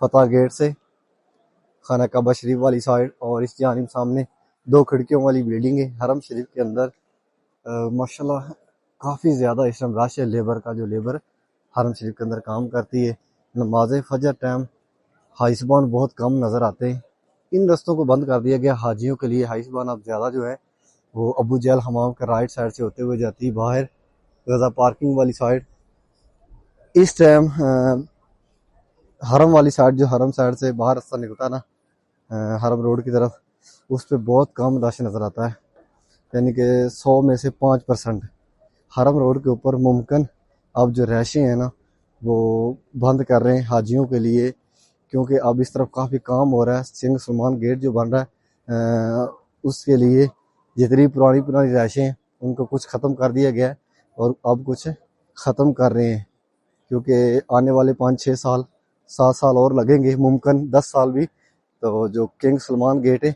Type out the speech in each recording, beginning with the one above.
فتح get سے خانہ کعبہ شریف والی سائڈ، اور اس جانب سامنے 2 کھڑکیوں والی بلڈنگ ہے حرم شریف کے اندر۔ ماشاءاللہ کافی زیادہ اس ٹائم رش ہے لیبر کا، جو لیبر حرم شریف کے اندر کام کرتی ہے۔ نماز فجر ٹائم حائسبان بہت کم نظر آتے ہیں، ان رستوں کو بند کر دیا گیا حاجیوں کے لیے۔ حائسبان اب زیادہ جو ہے وہ ابو جہل حمام کے رائٹ سائڈ سے ہوتے ہوئے جاتی ہے باہر غزہ پارکنگ والی سائڈ۔ اس ٹائم حرم والی سائڈ، جو حرم سائڈ سے باہر راستہ نکلتا ہے نا حرم روڈ کی طرف، اس پہ بہت کم رش نظر آتا ہے، یعنی کہ 100 میں سے 5%۔ حرم روڈ کے اوپر ممکن اب جو رہائشیں ہیں نا وہ بند کر رہے ہیں حاجیوں کے لیے، کیونکہ اب اس طرف کافی کام ہو رہا ہے۔ سنگ سلمان گیٹ جو بن رہا ہے اس کے لیے جتنی پرانی رہائشیں ہیں ان کو کچھ ختم کر دیا گیا ہے، اور اب کچھ ختم کر رہے ہیں، کیونکہ آنے والے 5-6 سال 7 سال اور لگیں گے، ممکن 10 سال بھی، تو جو کنگ سلمان گیٹ ہے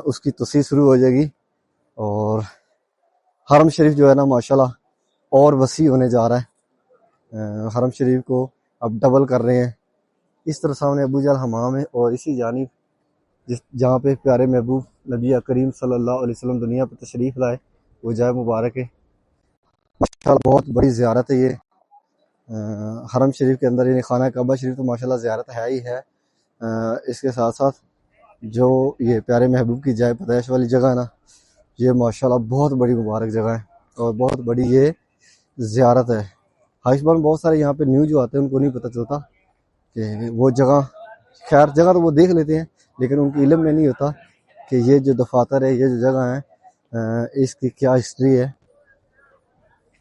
اس کی توسیع شروع ہو جائے گی، اور حرم شریف جو ہے نا ماشاءاللہ اور وسیع ہونے جا رہا ہے۔ حرم شریف کو اب ڈبل کر رہے ہیں۔ اس طرح سامنے ابو جہل حمام ہے، اور اسی جانب جہاں پہ پیارے محبوب نبی کریم صلی اللہ علیہ وسلم دنیا پہ تشریف لائے وہ جائے مبارک ہے۔ ماشاءاللہ بہت بڑی زیارت ہے یہ حرم شریف کے اندر، یعنی خانہ کعبہ شریف تو ماشاءاللہ زیارت ہے ہی ہے، اس کے ساتھ ساتھ جو یہ پیارے محبوب کی جائے پیدائش والی جگہ ہے نا، یہ ماشاءاللہ بہت بڑی مبارک جگہ ہے، اور بہت بڑی یہ زیارت ہے۔ حائسبان بہت سارے یہاں پہ نیو جو آتے ہیں ان کو نہیں پتہ چلتا کہ وہ جگہ، خیر جگہ تو وہ دیکھ لیتے ہیں لیکن ان کے علم میں نہیں ہوتا کہ یہ جو دفاتر ہے، یہ جو جگہ ہے اس کی کیا ہسٹری ہے۔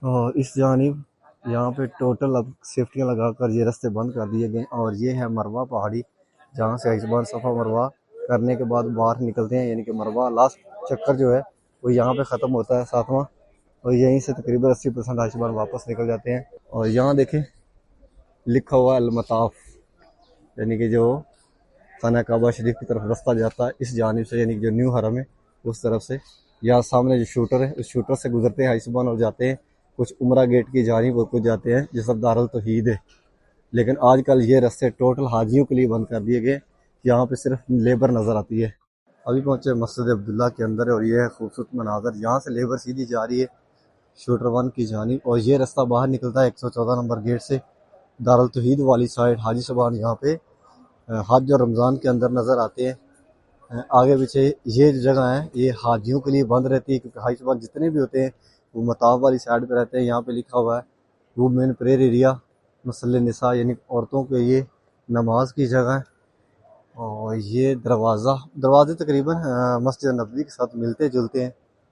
اور اس جانب یہاں پہ ٹوٹل اب سیفٹیاں لگا کر یہ رستے بند کر دیے گئے، اور یہ ہے مروہ پہاڑی، جہاں سے حائسبان صفا مروہ کرنے کے بعد باہر نکلتے ہیں، یعنی کہ مروہ لاسٹ چکر جو ہے وہ یہاں پہ ختم ہوتا ہے 7واں، اور یہیں سے تقریباً 80% حائسبان واپس نکل جاتے ہیں۔ اور یہاں دیکھیں لکھا ہوا المطاف، یعنی کہ جو خانہ کعبہ شریف کی طرف رستہ جاتا ہے اس جانب سے، یعنی کہ جو نیو حرم ہے اس طرف سے۔ یہاں سامنے جو شوٹر ہے اس شوٹر سے گزرتے ہیں حائسبان اور جاتے ہیں کچھ عمرہ گیٹ کی جانب، اور کچھ جاتے ہیں جس طرف دارالتوحید ہے۔ لیکن آج کل یہ رستے ٹوٹل حاجیوں کے لیے بند کر دیے گئے، یہاں پہ صرف لیبر نظر آتی ہے۔ ابھی پہنچے مسجد عبداللہ کے اندر، اور یہ ہے خوبصورت مناظر، یہاں سے لیبر سیدھی جا رہی ہے شوٹر 1 کی جانب، اور یہ رستہ باہر نکلتا ہے 114 نمبر گیٹ سے دارالتوحید والی سائڈ۔ حاجی صاحبان یہاں پہ حج اور رمضان کے اندر نظر آتے ہیں۔ آگے پیچھے یہ جو جگہ ہے یہ حاجیوں کے لیے بند رہتی ہے، کیونکہ حاجی صاحبان جتنے بھی ہوتے ہیں وہ مطاف والی سائڈ پہ رہتے ہیں۔ یہاں پہ لکھا ہوا ہے وومین پریئر ایریا مسل نساء، یعنی عورتوں کے یہ نماز کی جگہ ہے۔ اور یہ دروازے تقریباً مسجد نبوی کے ساتھ ملتے جلتے ہیں۔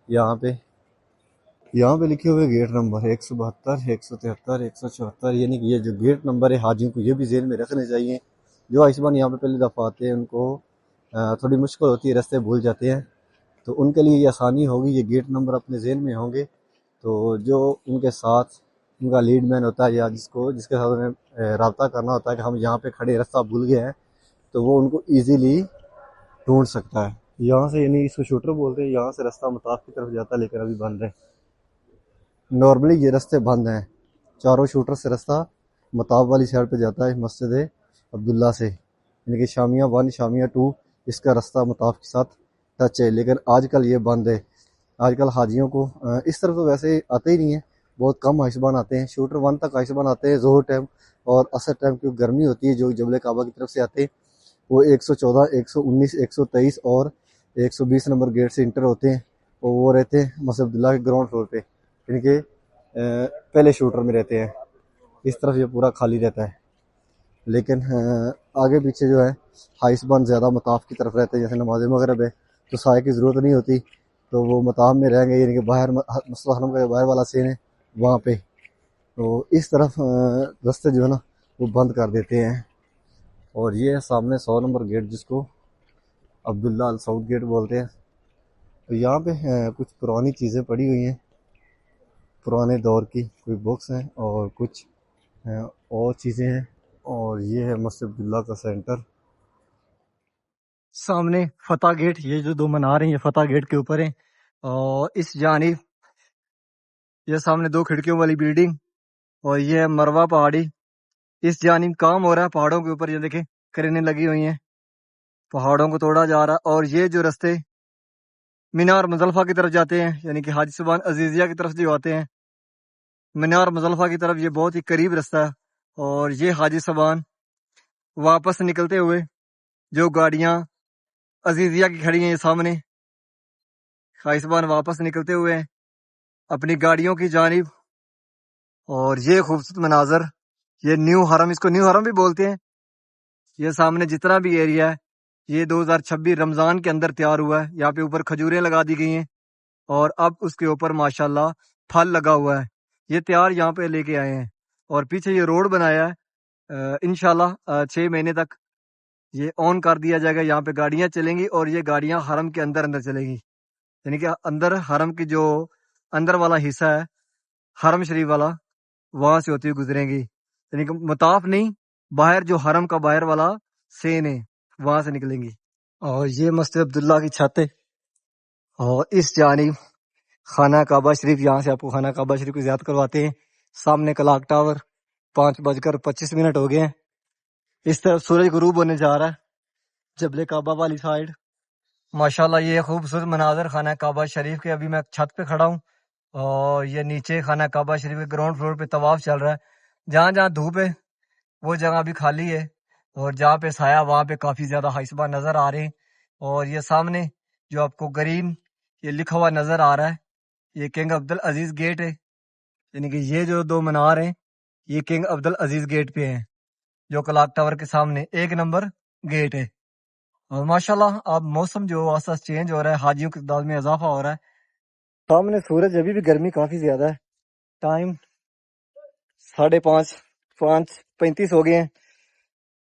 یہاں پہ لکھے ہوئے گیٹ نمبر 172 173 174، یعنی کہ یہ جو گیٹ نمبر ہے حاجیوں کو یہ بھی ذہن میں رکھنے چاہیے۔ جو حائسبان یہاں پہ پہلی دفعہ آتے ہیں ان کو تھوڑی مشکل ہوتی ہے، رستے بھول جاتے ہیں، تو ان کے لیے یہ آسانی ہوگی، یہ گیٹ نمبر اپنے ذہن میں ہوں گے، تو جو ان کے ساتھ ان کا لیڈ مین ہوتا ہے یا جس کے ساتھ انہیں رابطہ کرنا ہوتا ہے کہ ہم یہاں پہ کھڑے رستہ بھول گئے ہیں، تو وہ ان کو ایزیلی ڈھونڈ سکتا ہے۔ یہاں سے، یعنی اس کو شوٹر بولتے ہیں، یہاں سے رستہ مطاف کی طرف جاتا ہے لیکن ابھی بند ہے۔ نارملی یہ رستے بند ہیں، چاروں شوٹر سے رستہ مطاف والی سائڈ پہ جاتا ہے مسجد عبداللہ سے، یعنی کہ شامیہ 1 شامیہ 2 اس کا رستہ مطاف کے ساتھ ٹچ ہے، لیکن آج کل یہ بند ہے۔ آج کل حاجیوں کو اس طرف تو ویسے آتے ہی نہیں ہیں، بہت کم حائسبان آتے ہیں۔ شوٹر 1 تک حائسبان آتے ہیں ظہر ٹائم اور عصر ٹائم، کیونکہ گرمی ہوتی ہے۔ جو جبل کعبہ کی طرف سے آتے ہیں وہ 114 119 123 اور 120 نمبر گیٹ سے انٹر ہوتے ہیں، اور وہ رہتے ہیں مسجد عبداللہ کے گراؤنڈ فلور پہ، یعنی کہ پہلے شوٹر میں رہتے ہیں۔ اس طرف یہ پورا خالی رہتا ہے، لیکن آگے پیچھے جو ہے حائسبان زیادہ مطاف کی طرف رہتے ہیں۔ جیسے نماز مغرب ہے تو سائے کی ضرورت نہیں ہوتی، تو وہ مطاف میں رہیں گے، یعنی کہ باہر مسجد حرم کا باہر والا سین ہے وہاں پہ، تو اس طرف رستے جو ہے نا وہ بند کر دیتے ہیں۔ اور یہ سامنے 100 نمبر گیٹ جس کو عبداللہ السعود گیٹ بولتے ہیں، تو یہاں پہ کچھ پرانی چیزیں پڑی ہوئی ہیں، پرانے دور کی کوئی بکس ہیں اور کچھ اور چیزیں ہیں، اور یہ ہے مسجد عبداللہ کا سینٹر۔ سامنے فتح گیٹ، یہ جو 2 مینار ہیں یہ فتح گیٹ کے اوپر ہیں، اور اس جانب یہ سامنے 2 کھڑکیوں والی بلڈنگ، اور یہ ہے مروہ پہاڑی۔ اس جانب کام ہو رہا ہے پہاڑوں کے اوپر، یہ دیکھیں کرینے لگی ہوئی ہیں، پہاڑوں کو توڑا جا رہا ہے۔ اور یہ جو رستے مینا اور مزدلفہ کی طرف جاتے ہیں، یعنی کہ حاجی سبحان عزیزیہ کی طرف جو آتے ہیں مینا اور مزدلفہ کی طرف، یہ بہت ہی قریب رستہ ہے۔ اور یہ حاجی سبحان واپس نکلتے ہوئے جو گاڑیاں عزیزیہ کی کھڑی ہیں یہ سامنے، حاجی سبحان واپس نکلتے ہوئے اپنی گاڑیوں کی جانب۔ اور یہ خوبصورت مناظر، یہ نیو حرم، اس کو نیو حرم بھی بولتے ہیں۔ یہ سامنے جتنا بھی ایریا ہے یہ 2026 رمضان کے اندر تیار ہوا ہے۔ یہاں پہ اوپر کھجوریں لگا دی گئی ہیں اور اب اس کے اوپر ماشاءاللہ پھل لگا ہوا ہے۔ یہ تیار یہاں پہ لے کے آئے ہیں اور پیچھے یہ روڈ بنایا ہے، انشاءاللہ 6 مہینے تک یہ آن کر دیا جائے گا۔ یہاں پہ گاڑیاں چلیں گی اور یہ گاڑیاں حرم کے اندر اندر چلیں گی، یعنی کہ اندر حرم کی جو اندر والا حصہ ہے حرم شریف والا، وہاں سے ہوتی ہوئی گزریں گی، یعنی کہ مطاف نہیں، باہر جو حرم کا باہر والا سین ہے وہاں سے نکلیں گی۔ اور یہ مسجد عبداللہ کی چھت ہے اور اس جانب خانہ کعبہ شریف، یہاں سے آپ کو خانہ کعبہ شریف کی زیارت کرواتے ہیں۔ سامنے کلاک ٹاور، 5:25 ہو گئے ہیں۔ اس طرف سورج غروب ہونے جا رہا ہے جبل کعبہ والی سائڈ۔ ماشاءاللہ یہ خوبصورت مناظر خانہ کعبہ شریف کے۔ ابھی میں چھت پہ کھڑا ہوں اور یہ نیچے خانہ کعبہ شریف کے گراؤنڈ فلور پہ طواف چل رہا ہے۔ جہاں جہاں دھوپ ہے وہ جگہ ابھی خالی ہے اور جہاں پہ سایہ وہاں پہ کافی زیادہ حائصبہ نظر آ رہے ہیں۔ اور یہ سامنے جو آپ کو گرین یہ لکھا ہوا نظر آ رہا ہے یہ کنگ عبدالعزیز گیٹ ہے، یعنی کہ یہ جو 2 مینار ہیں یہ کنگ عبدالعزیز گیٹ پہ ہیں جو کلاک ٹاور کے سامنے 1 نمبر گیٹ ہے۔ اور ماشاءاللہ اب موسم جو آسا چینج ہو رہا ہے، حاجیوں کی تعداد میں اضافہ ہو رہا ہے۔ سامنے سورج، ابھی بھی گرمی کافی زیادہ ہے، ٹائم 5:30 5:35 ہو گئے ہیں۔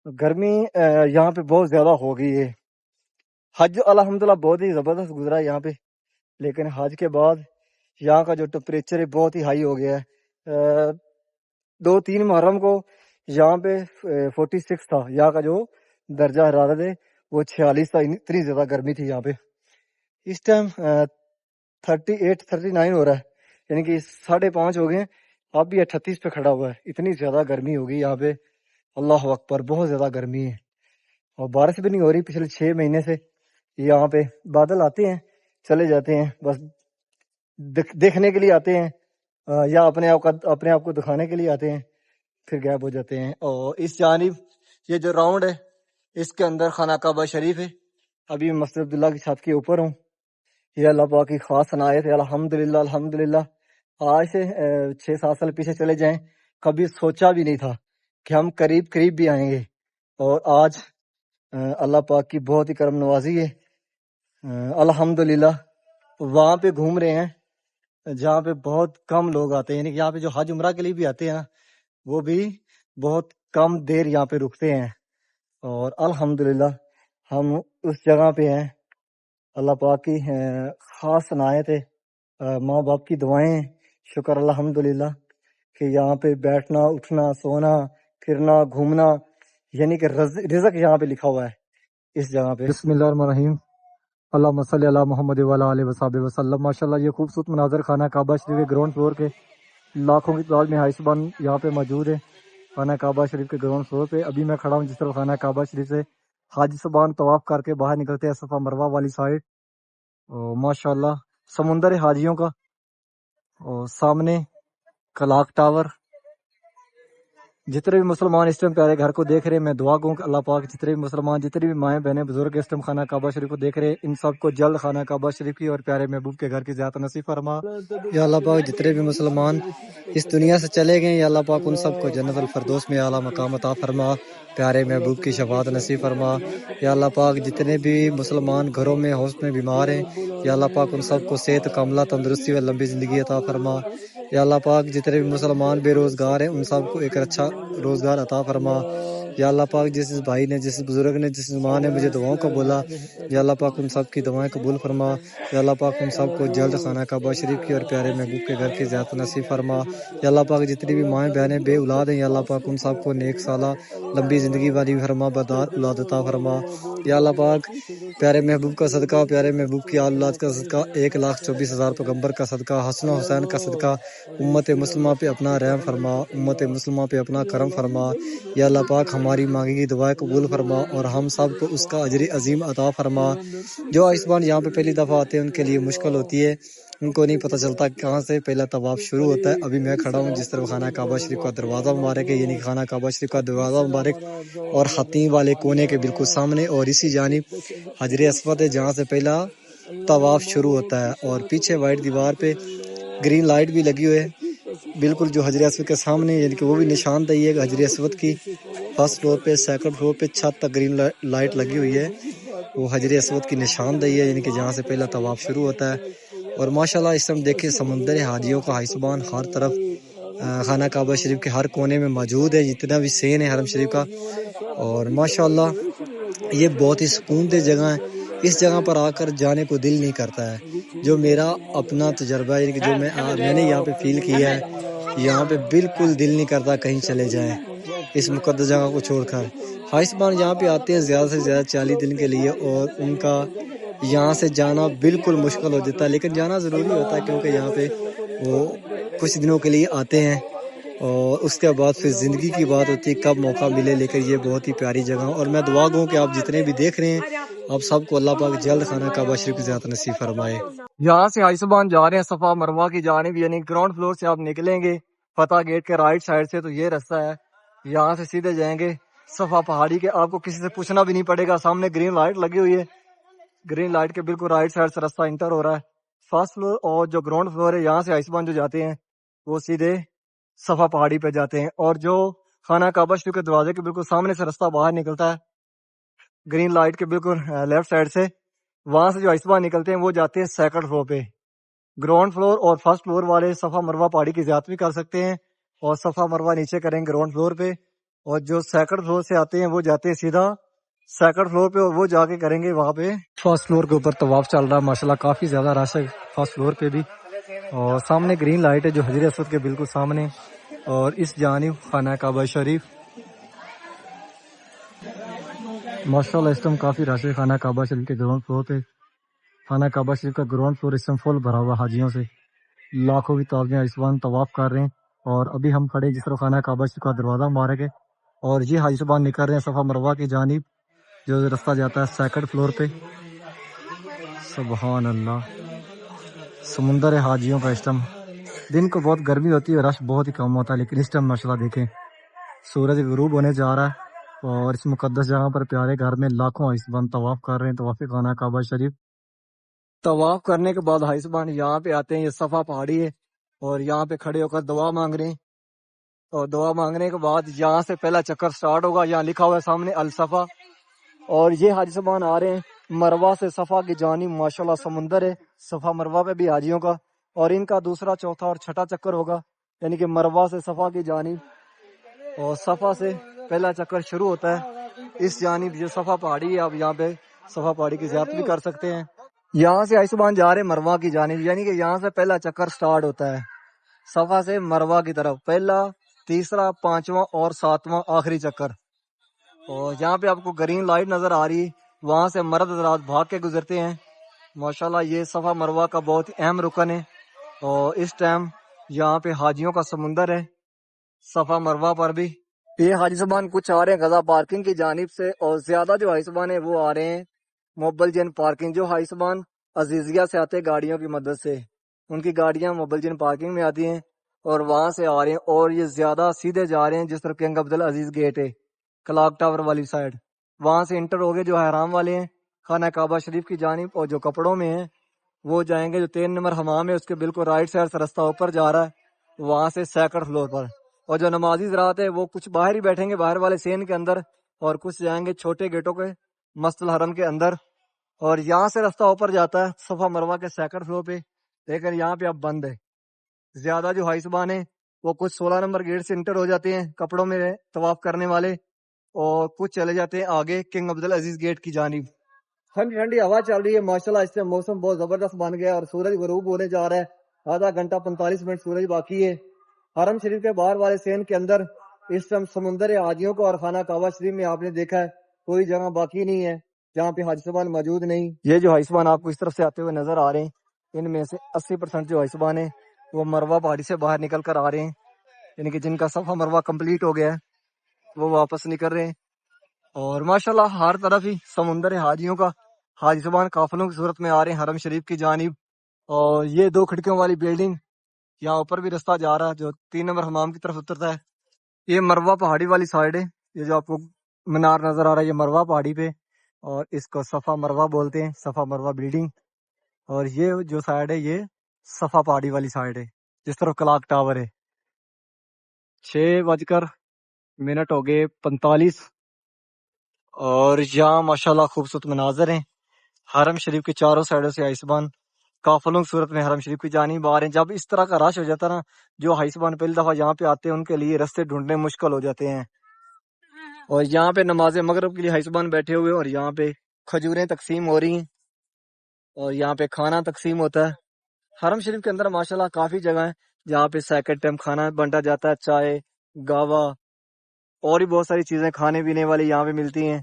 گرمی یہاں پہ بہت زیادہ ہو گئی ہے۔ حج الحمدللہ بہت ہی زبردست گزرا ہے یہاں پہ، لیکن حج کے بعد یہاں کا جو ٹمپریچر ہے بہت ہی ہائی ہو گیا ہے۔ 2-3 محرم کو یہاں پہ 46 تھا، یہاں کا جو درجہ حرارت ہے وہ 46 تھا، اتنی زیادہ گرمی تھی یہاں پہ۔ اس ٹائم 38-39 ہو رہا ہے، یعنی کہ 5:30 ہو گئے ہیں، اب بھی 38 پہ کھڑا ہوا ہے۔ اتنی زیادہ گرمی ہوگی یہاں پہ، اللہ اکبر، بہت زیادہ گرمی ہے۔ اور بارش بھی نہیں ہو رہی پچھلے 6 مہینے سے۔ یہاں پہ بادل آتے ہیں چلے جاتے ہیں، بس دیکھنے کے لیے آتے ہیں یا اپنے آپ کو دکھانے کے لیے آتے ہیں، پھر غائب ہو جاتے ہیں۔ اور اس جانب یہ جو راؤنڈ ہے اس کے اندر خانہ کعبہ شریف ہے۔ ابھی میں مسجد عبداللہ کی چھت کے اوپر ہوں۔ یہ اللہ پاک کی خاص عنایت ہے، الحمدللہ الحمدللہ۔ آج سے 6-7 سال پیچھے چلے جائیں، کبھی سوچا بھی نہیں تھا کہ ہم قریب بھی آئیں گے، اور آج اللہ پاک کی بہت ہی کرم نوازی ہے، الحمدللہ۔ وہاں پہ گھوم رہے ہیں جہاں پہ بہت کم لوگ آتے ہیں، یعنی کہ یہاں پہ جو حج عمرہ کے لیے بھی آتے ہیں نا وہ بھی بہت کم دیر یہاں پہ رکتے ہیں، اور الحمدللہ ہم اس جگہ پہ ہیں۔ اللہ پاک کی خاص عنایت ہے، ماں باپ کی دعائیں، شکر الحمدللہ کہ یہاں پہ بیٹھنا، اٹھنا، سونا، پھرنا، گھومنا، یعنی کہ رزق یہاں پہ لکھا ہوا ہے اس جگہ پہ۔ بسم اللہ الرحمن الرحیم، اللہم صلی علی محمد وعلی آلہ وصحبہ وسلم۔ ماشاءاللہ یہ خوبصورت مناظر خانہ کعبہ شریف کے گراؤنڈ فلور کے، لاکھوں کی تعداد میں حائصبان یہاں پہ موجود ہے خانہ کعبہ شریف کے گراؤنڈ فلور پہ۔ ابھی میں کھڑا ہوں جس طرح خانہ کعبہ شریف سے حاجی صاحبان طواف کر کے باہر نکلتے ہیں صفا مروہ والی سائڈ، اور ماشاءاللہ سمندر ہے حاجیوں کا، اور سامنے کلاک ٹاور۔ جتنے بھی مسلمان اس ٹائم پیارے گھر کو دیکھ رہے ہیں، میں دعا کروں کہ اللہ پاک جتنے بھی مسلمان، جتنے بھی مائیں بہنیں بزرگ اس ٹائم خانہ کعبہ شریف کو دیکھ رہے ہیں، ان سب کو جلد خانہ کعبہ شریف کی اور پیارے محبوب کے گھر کی زیارت نصیب فرما۔ یا اللہ پاک جتنے بھی مسلمان اس دنیا سے چلے گئے، یا اللہ پاک ان سب کو جنت الفردوس میں اعلیٰ مقام عطا فرما، پیارے محبوب کی شفاعت نصیب فرما۔ یا اللہ پاک جتنے بھی مسلمان گھروں میں ہوش میں بیمار ہیں، یا اللہ پاک ان سب کو صحت کاملہ، تندرستی و لمبی زندگی عطا فرما۔ یا اللہ پاک جتنے بھی مسلمان بے روزگار ہیں ان سب کو ایک اچھا روزگار عطا فرما۔ یا اللہ پاک جس بھائی نے، جس بزرگ نے، جس ماں نے مجھے دعاؤں کو بولا، یا اللہ پاک ان سب کی دعائیں قبول فرما۔ یا اللہ پاک ان سب کو جلد خانہ کعبہ شریف کی اور پیارے محبوب کے گھر کی زیارت نصیب فرما۔ یا اللہ پاک جتنی بھی مائیں بہنیں بے اولاد ہیں، یا اللہ پاک ان سب کو نیک سالہ لمبی زندگی والی فرما، بدار اولاد عطا فرما۔ یا اللہ پاک پیارے محبوب کا صدقہ، پیارے محبوب کی اولاد کا صدقہ، 1,24,000 پیغمبر کا صدقہ، حسن و حسین کا صدقہ، امت مسلمہ پہ اپنا رحم فرما، امت مسلمہ پہ اپنا کرم فرما۔ یا اللہ پاک ہماری مانگی گئی دعائیں قبول فرما اور ہم سب کو اس کا اجر عظیم عطا فرما۔ جو آیوشمان یہاں پہ پہلی دفعہ آتے ہیں ان کے لیے مشکل ہوتی ہے، ان کو نہیں پتہ چلتا کہاں سے پہلا طواف شروع ہوتا ہے۔ ابھی میں کھڑا ہوں جس طرف خانہ کعبہ شریف کا دروازہ مبارک ہے، یعنی خانہ کعبہ شریف کا دروازہ مبارک اور خطیم والے کونے کے بالکل سامنے، اور اسی جانب حجر اسود ہے جہاں سے پہلا طواف شروع ہوتا ہے، اور پیچھے وائٹ دیوار پہ گرین لائٹ بھی لگی ہوئی ہے بالکل جو حجر اسود کے سامنے، یعنی کہ وہ بھی نشاندہی ہے حجر اسود کی۔ فرسٹ فلور پہ، سیکنڈ فلور پہ چھت تک گرین لائٹ لگی ہوئی ہے، وہ حجر اسود کی نشاندہی ہے، یعنی کہ جہاں سے پہلا طواف شروع ہوتا ہے۔ اور ماشاءاللہ اس ٹائم دیکھیں سمندر حاجیوں کا حیثبان ہر طرف خانہ کعبہ شریف کے ہر کونے میں موجود ہے، جتنا بھی سین ہے حرم شریف کا۔ اور ماشاءاللہ یہ بہت ہی سکون دہ جگہ ہے، اس جگہ پر آ کر جانے کو دل نہیں کرتا ہے۔ جو میرا اپنا تجربہ ہے، جو میں نے یہاں پہ فیل کیا ہے، یہاں پہ بالکل دل نہیں کرتا کہیں چلے جائیں اس مقدس جگہ کو چھوڑ کر۔ حائسبان یہاں پہ آتے ہیں زیادہ سے زیادہ 40 دن کے لیے، اور ان کا یہاں سے جانا بالکل مشکل ہو جاتا ہے، لیکن جانا ضروری ہوتا ہے کیونکہ یہاں پہ وہ کچھ دنوں کے لیے آتے ہیں، اور اس کے بعد پھر زندگی کی بات ہوتی ہے کب موقع ملے۔ لیکن یہ بہت ہی پیاری جگہ، اور میں دعا گوں کہ آپ جتنے بھی دیکھ رہے ہیں آپ سب کو اللہ پاک جلد خانہ کعبہ شریف کی زیارت نصیب فرمائے۔ یہاں سے حائسبان جا رہے ہیں صفا مروہ کی جانب، یعنی گراؤنڈ فلور سے آپ نکلیں گے فتح گیٹ کے رائٹ سائڈ سے، تو یہ رستہ ہے، یہاں سے سیدھے جائیں گے صفا پہاڑی کے۔ آپ کو کسی سے پوچھنا بھی نہیں پڑے گا، سامنے گرین لائٹ لگی ہوئی ہے، گرین لائٹ کے بالکل رائٹ سائڈ سے رستہ انٹر ہو رہا ہے۔ فرسٹ فلور اور جو گراؤنڈ فلور ہے یہاں سے حائسبان جو جاتے ہیں وہ سیدھے صفا پہاڑی پہ جاتے ہیں، اور جو خانہ کعبہ شریف کے دروازے کے بالکل سامنے سے رستہ باہر نکلتا ہے گرین لائٹ کے بالکل لیفٹ سائڈ سے، وہاں سے جو حائسبان نکلتے ہیں وہ جاتے ہیں سیکنڈ فلور پہ۔ گراؤنڈ فلور اور فرسٹ فلور والے صفا مروہ پہاڑی کی زیارت بھی کر سکتے ہیں، اور صفا مروہ نیچے کریں گراؤنڈ فلور پہ، اور جو سیکنڈ فلور سے آتے ہیں وہ جاتے ہیں سیدھا سیکنڈ فلور پہ، اور وہ جا کے کریں گے وہاں پہ فرسٹ فلور کے اوپر طواف چل رہا ہے۔ ماشاءاللہ کافی زیادہ رش ہے فرسٹ فلور پہ بھی، اور سامنے گرین لائٹ ہے جو حجر اسود کے بالکل سامنے، اور اس جانب خانہ کعبہ شریف۔ ماشاءاللہ اس ٹائم کافی رش ہے خانہ کعبہ شریف کے گراؤنڈ فلور پہ۔ خانہ کعبہ شریف کا گراؤنڈ فلور اس ٹائم فل بھرا ہوا حاجیوں سے، لاکھوں کی تعداد میں حائسبان طواف کر رہے ہیں، اور ابھی ہم کھڑے جس طرح خانہ کعبہ شریف کا دروازہ مبارک ہے، اور یہ حائسبان نکل رہے ہیں صفا مروہ کی جانب جو رستہ جاتا ہے سیکنڈ فلور پہ۔ سبحان اللہ، سمندر ہے حاجیوں کا اس ٹائم۔ دن کو بہت گرمی ہوتی ہے، رش بہت ہی کم ہوتا ہے، لیکن اس ٹائم ماشاءاللہ دیکھیں سورج غروب ہونے جا رہا ہے، اور اس مقدس جگہ پر پیارے گھر میں لاکھوں حائسبان طواف کر رہے ہیں طواف خانہ کعبہ شریف۔ طواف کرنے کے بعد حائسبان یہاں پہ آتے ہیں، یہ صفا پہاڑی ہے، اور یہاں پہ کھڑے ہو کر دعا مانگ رہے ہیں، اور دعا مانگنے کے بعد یہاں سے پہلا چکر سٹارٹ ہوگا، یہاں لکھا ہوا ہے سامنے الصفا، اور یہ حائسبان آ رہے ہیں مروہ سے صفا کی جانب۔ ماشاءاللہ سمندر ہے صفا مروہ پہ بھی حاجیوں کا، اور ان کا دوسرا چوتھا اور چھٹا چکر ہوگا، یعنی کہ مروہ سے صفا کی جانب، اور صفا سے پہلا چکر شروع ہوتا ہے اس جانب۔ یہ صفا پہاڑی ہے، آپ یہاں پہ صفا پہاڑی کی زیارت بھی کر سکتے ہیں۔ یہاں سے حائسبان جا رہے ہیں مروہ کی جانب، یعنی کہ یہاں سے پہلا چکر سٹارٹ ہوتا ہے صفا سے مروہ کی طرف، پہلا، تیسرا، پانچواں اور ساتواں آخری چکر۔ اور یہاں پہ آپ کو گرین لائٹ نظر آ رہی ہے، وہاں سے مرد حضرات بھاگ کے گزرتے ہیں۔ ماشاءاللہ یہ صفا مروہ کا بہت ہی اہم رکن ہے، اور اس ٹائم یہاں پہ حاجیوں کا سمندر ہے صفا مروہ پر بھی۔ یہ حائسبان کچھ آ رہے ہیں غزہ پارکنگ کی جانب سے، اور زیادہ جو حائسبان ہیں وہ آ رہے ہیں موبل جن پارکنگ۔ جو حائسبان عزیزیہ سے آتے ہیں گاڑیوں کی مدد سے، ان کی گاڑیاں موبل جن پارکنگ میں آتی ہیں، اور وہاں سے آ رہے ہیں، اور یہ زیادہ سیدھے جا رہے ہیں جس طرف کنگ عبدالعزیز گیٹ ہے کلاک ٹاور والی سائڈ، وہاں سے انٹر ہو گئے جو احرام والے ہیں خانہ کعبہ شریف کی جانب، اور جو کپڑوں میں ہیں وہ جائیں گے جو 3 نمبر حمام ہے اس کے بالکل رائٹ سائڈ سے رستہ اوپر جا رہا ہے، وہاں سے سیکنڈ فلور پر۔ اور جو نمازی حضرات ہے وہ کچھ باہر ہی بیٹھیں گے باہر والے سین کے اندر، اور کچھ جائیں گے چھوٹے گیٹوں کے مسجد الحرم کے اندر، اور یہاں سے رستہ اوپر جاتا ہے صفا مروہ کے سیکنڈ فلور پہ، لیکن یہاں پہ اب بند ہے۔ زیادہ جو حائسبان ہیں وہ کچھ 16 نمبر گیٹ سے انٹر ہو جاتے ہیں کپڑوں میں طواف کرنے والے، اور کچھ چلے جاتے ہیں آگے کنگ عبدالعزیز گیٹ کی جانب۔ ٹھنڈی ٹھنڈی ہوا چل رہی ہے ماشاءاللہ، اس سے موسم بہت زبردست بن گیا، اور سورج غروب ہونے جا رہا ہے، آدھا گھنٹہ 45 منٹ سورج باقی ہے۔ حرم شریف کے باہر والے سین کے اندر اس ٹائم سمندر حاجیوں کو، اور خانہ کعبہ شریف میں آپ نے دیکھا ہے کوئی جگہ باقی نہیں ہے جہاں پہ حائسبان موجود نہیں۔ یہ جو حائسبان آپ کو اس طرف سے آتے ہوئے نظر آ رہے ہیں، ان میں سے 80% جو حائسبان ہیں وہ مروہ پہاڑی سے باہر نکل کر آ رہے ہیں، یعنی کہ جن کا صفا مروہ کمپلیٹ ہو گیا ہے، وہ واپس نکل رہے ہیں. اور ماشاءاللہ ہر طرف ہی سمندر ہے حاجیوں کا. حاجی زبان قافلوں کی صورت میں آ رہے ہیں حرم شریف کی جانب. اور یہ 2 کھڑکیوں والی بلڈنگ، یہاں اوپر بھی رستہ جا رہا ہے جو 3 نمبر حمام کی طرف اترتا ہے. یہ مروہ پہاڑی والی سائڈ ہے. یہ جو آپ کو مینار نظر آ رہا ہے یہ مروہ پہاڑی پہ، اور اس کو صفا مروہ بولتے ہیں، صفا مروہ بلڈنگ. اور یہ جو سائڈ ہے یہ صفا پہاڑی والی سائڈ ہے جس طرف کلاک ٹاور ہے. 6:45 ہو گئے 45. اور یہاں ماشاءاللہ خوبصورت مناظر ہیں. حرم شریف کے چاروں سائڈوں سے حائسبان قافلوں کی صورت میں حرم شریف کی جانب آ رہے ہیں. جب اس طرح کا رش ہو جاتا ہے نا، جو حائسبان پہلی دفعہ یہاں پہ آتے ہیں ان کے لیے رستے ڈھونڈنے مشکل ہو جاتے ہیں. اور یہاں پہ نماز مغرب کے لیے حائسبان بیٹھے ہوئے، اور یہاں پہ کھجوریں تقسیم ہو رہی ہیں، اور یہاں پہ کھانا تقسیم ہوتا ہے. حرم شریف کے اندر ماشاءاللہ کافی جگہ ہیں جہاں پہ سیکنڈ ٹائم کھانا بنٹا جاتا ہے. چائے، گاوا اور بھی بہت ساری چیزیں کھانے پینے والی یہاں پہ ملتی ہیں.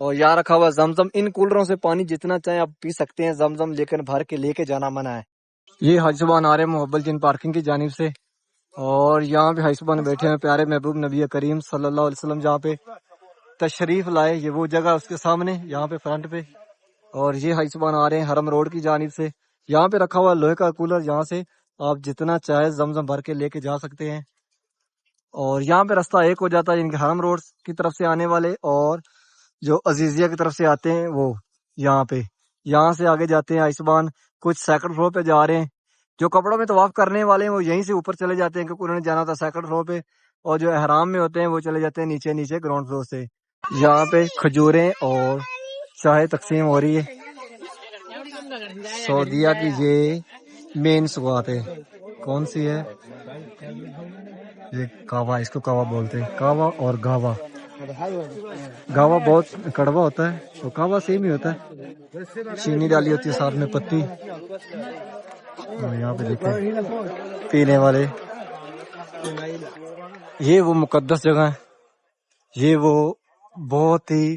اور یہاں رکھا ہوا زمزم. ان کولروں سے پانی جتنا چاہیں آپ پی سکتے ہیں، زمزم لیکن بھر کے لے کے جانا منع ہے. یہ حج زبان آ رہے ہیں محبت جن پارکنگ کی جانب سے. اور یہاں پہ حج زبان بیٹھے ہیں پیارے محبوب نبی کریم صلی اللہ علیہ وسلم جہاں پہ تشریف لائے. یہ وہ جگہ اس کے سامنے یہاں پہ فرنٹ پہ. اور یہ حج زبان آ رہے ہیں حرم روڈ کی جانب سے. یہاں پہ رکھا ہوا لوہے کا کولر، یہاں سے آپ جتنا چاہے زمزم بھر کے لے کے جا سکتے ہیں. اور یہاں پہ راستہ ایک ہو جاتا ہے، ان کے حرم روڈ کی طرف سے آنے والے اور جو عزیزیہ کی طرف سے آتے ہیں وہ یہاں سے آگے جاتے ہیں آئسبان. کچھ سیکنڈ فلور پہ جا رہے ہیں. جو کپڑوں میں طواف کرنے والے ہیں وہ یہیں سے اوپر چلے جاتے ہیں کیونکہ انہوں نے جانا ہوتا ہے سیکنڈ فلور پہ، اور جو احرام میں ہوتے ہیں وہ چلے جاتے ہیں نیچے گراؤنڈ فلور سے. یہاں پہ کھجوریں اور چائے تقسیم ہو رہی ہے. سعودیہ کی یہ مین سوات ہے. کون سی ہے یہ؟ کاوا، اس کو کاوا بولتے ہیں. کاوا اور گاوا. گاوا بہت کڑوا ہوتا ہے اور کاوا سیم ہی ہوتا ہے. چینی ڈالی ہوتی ہے ساتھ میں پتی. اور یہاں پہ دیکھیں پینے والے. یہ وہ مقدس جگہ ہے، یہ وہ بہت ہی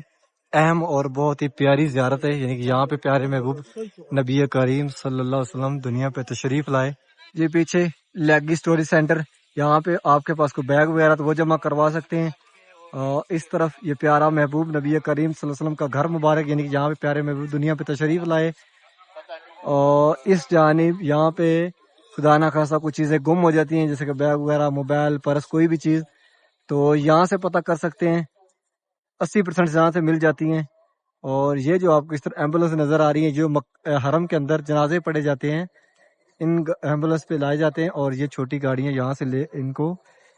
اہم اور بہت ہی پیاری زیارت ہے. یعنی کہ یہاں پہ پیارے محبوب نبی کریم صلی اللہ علیہ وسلم دنیا پہ تشریف لائے. یہ پیچھے لیگی اسٹوری سینٹر، یہاں پہ آپ کے پاس کوئی بیگ وغیرہ تو وہ جمع کروا سکتے ہیں. اور اس طرف یہ پیارا محبوب نبی کریم صلی اللہ علیہ وسلم کا گھر مبارک، یعنی کہ یہاں پہ پیارے محبوب دنیا پہ تشریف لائے. اور اس جانب یہاں پہ خدا نہ خاصہ کچھ چیزیں گم ہو جاتی ہیں جیسے کہ بیگ وغیرہ، موبائل، پرس، کوئی بھی چیز، تو یہاں سے پتہ کر سکتے ہیں. 80% یہاں سے مل جاتی ہیں. اور یہ جو آپ کو اس طرح ایمبولینس نظر آ رہی ہیں جو حرم کے اندر جنازے پڑے جاتے ہیں، ان ایمبولینس پہ لائے جاتے ہیں. اور یہ چھوٹی گاڑیاں یہاں سے ان کو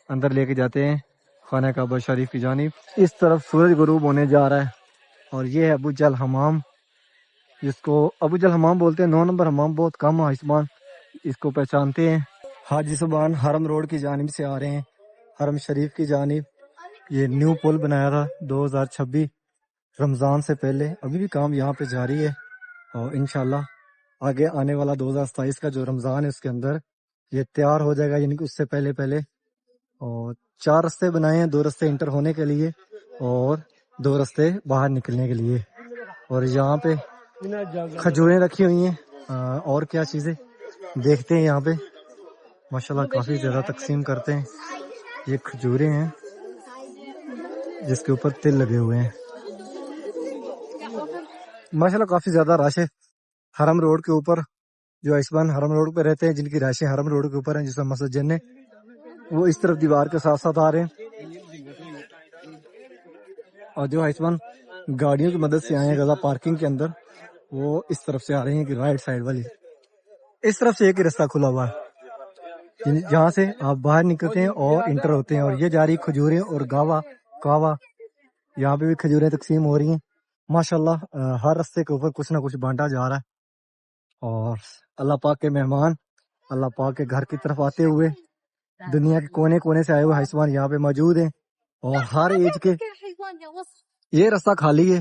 اندر لے کے جاتے ہیں خانہ کعبہ شریف کی جانب. اس طرف سورج غروب ہونے جا رہا ہے. اور یہ ہے ابو جہل حمام، جس کو ابو جہل حمام بولتے ہیں. 9 نمبر حمام بہت کم حائسبان اس کو پہچانتے ہیں. حاجی زبان حرم روڈ کی جانب سے آ رہے ہیں حرم شریف کی جانب. یہ نیو پل بنایا تھا 2026 رمضان سے پہلے. ابھی بھی کام یہاں پہ جاری ہے، اور انشاءاللہ آگے آنے والا 2027 کا جو رمضان ہے اس کے اندر یہ تیار ہو جائے گا، یعنی کہ اس سے پہلے. اور 4 رستے بنائے ہیں، 2 رستے انٹر ہونے کے لیے اور 2 رستے باہر نکلنے کے لیے. اور یہاں پہ کھجوریں رکھی ہوئی ہیں. اور کیا چیزیں دیکھتے ہیں یہاں پہ. ماشاءاللہ کافی زیادہ تقسیم کرتے ہیں. یہ کھجوریں ہیں جس کے اوپر تل لگے ہوئے ہیں. ماشاءاللہ کافی زیادہ رش ہے حرم روڈ کے اوپر. جو ایسبان حرم روڈ پہ رہتے ہیں جن کی راشیں حرم روڈ کے اوپر ہیں، جیسے مسجد جن، وہ اس طرف دیوار کے ساتھ ساتھ آ رہے ہیں. اور جو ایسبان گاڑیوں کی مدد سے آئے ہیں غزہ پارکنگ کے اندر، وہ اس طرف سے آ رہے ہیں کہ رائٹ سائڈ والی. اس طرف سے ایک ہی رستہ کھلا ہوا ہے جہاں سے آپ باہر نکلتے ہیں اور انٹر ہوتے ہیں. اور یہ جا رہی کھجوریں اور کاوا. یہاں پہ بھی کھجوریں تقسیم ہو رہی ہیں. ماشاءاللہ ہر رستے کے اوپر کچھ نہ کچھ بانٹا جا رہا ہے. اور اللہ پاک کے مہمان اللہ پاک کے گھر کی طرف آتے ہوئے دنیا کے کونے کونے سے آئے ہوئے حائسبان یہاں پہ موجود ہیں. اور ہر ایج کے. یہ راستہ خالی ہے،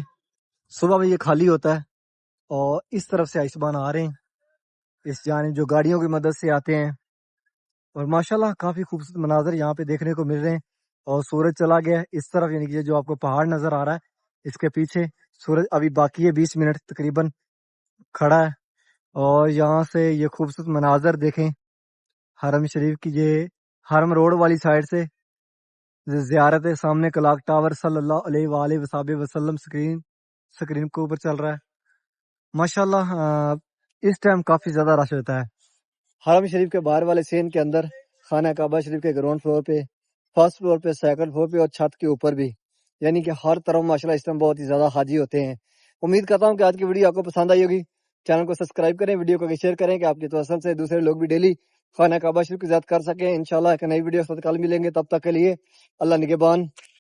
صبح میں یہ خالی ہوتا ہے. اور اس طرف سے حائسبان آ رہے ہیں اس جانب جو گاڑیوں کی مدد سے آتے ہیں. اور ماشاءاللہ کافی خوبصورت مناظر یہاں پہ دیکھنے کو مل رہے ہیں. اور سورج چلا گیا اس طرف، یعنی کہ یہ جو آپ کو پہاڑ نظر آ رہا ہے اس کے پیچھے سورج ابھی باقی ہے 20 منٹ تقریباً کھڑا ہے. اور یہاں سے یہ خوبصورت مناظر دیکھیں حرم شریف کی. یہ حرم روڈ والی سائڈ سے زیارت ہے سامنے کلاک ٹاور صلی اللہ علیہ وآلہ وصحبہ وسلم سکرین کے اوپر چل رہا ہے ماشاءاللہ اس ٹائم کافی زیادہ رش ہوتا ہے حرم شریف کے باہر والے سین کے اندر خانہ کعبہ شریف کے گراؤنڈ فلور پہ فرسٹ فلور پہ سیکنڈ فلور پہ اور چھت کے اوپر بھی یعنی کہ ہر طرف ماشاءاللہ اس ٹائم بہت ہی زیادہ حاجی ہوتے ہیں امید کرتا ہوں کہ آج کی ویڈیو آپ کو پسند آئی ہوگی چینل کو سبسکرائب کریں ویڈیو کو شیئر کریں کہ آپ کی توسل سے دوسرے لوگ بھی ڈیلی خانہ کعبہ شریف کی زیارت کر سکیں انشاءاللہ ایک نئی ویڈیو کے ساتھ کل ملیں گے تب تک کے لیے اللہ نگہبان